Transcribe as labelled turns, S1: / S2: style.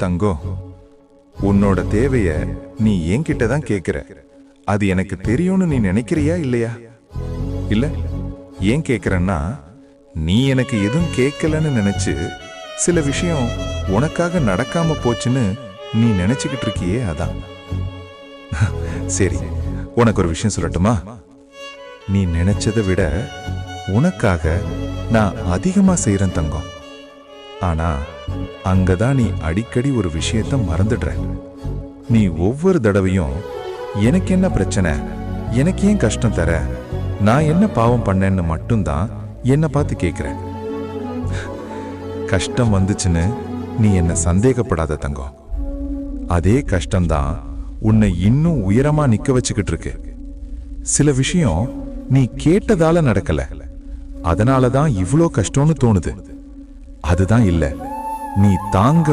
S1: தங்கம், உன்னோட தேவைய நீ என்கிட்ட தான் கேக்குற. அது எனக்கு தெரியும்னு நீ நினைக்கிறியா இல்லையா? இல்ல, ஏன் கேக்குறன்னா, நீ எனக்கு எதுவும் கேட்கலன்னு நினைச்சு சில விஷயம் உனக்காக நடக்காம போச்சுன்னு நீ நினைச்சுக்கிட்டு இருக்கியே, அதான். சரி, உனக்கு ஒரு விஷயம் சொல்லட்டுமா? நீ நினைச்சதை விட உனக்காக நான் அதிகமா செய்யறேன் தங்கம். ஆனா அங்கதான் நீ அடிக்கடி ஒரு விஷயத்த மறந்துடுற. நீ ஒவ்வொரு தடவையும் எனக்கு என்ன பிரச்சனை, எனக்கு ஏன் கஷ்டம் தர, நான் என்ன பாவம் பண்ணேன்னு மட்டும்தான் என்ன பார்த்து கேட்கிற. கஷ்டம் வந்துச்சுன்னு நீ என்ன சந்தேகப்படாத தங்கம். அதே கஷ்டம்தான் உன்னை இன்னும் உயரமா நிக்க வச்சுக்கிட்டு இருக்கு. சில விஷயம் நீ கேட்டதால நடக்கல, அதனாலதான் இவ்ளோ கஷ்டம்னு தோணுது. அதுதான் இல்ல, நீ தாங்க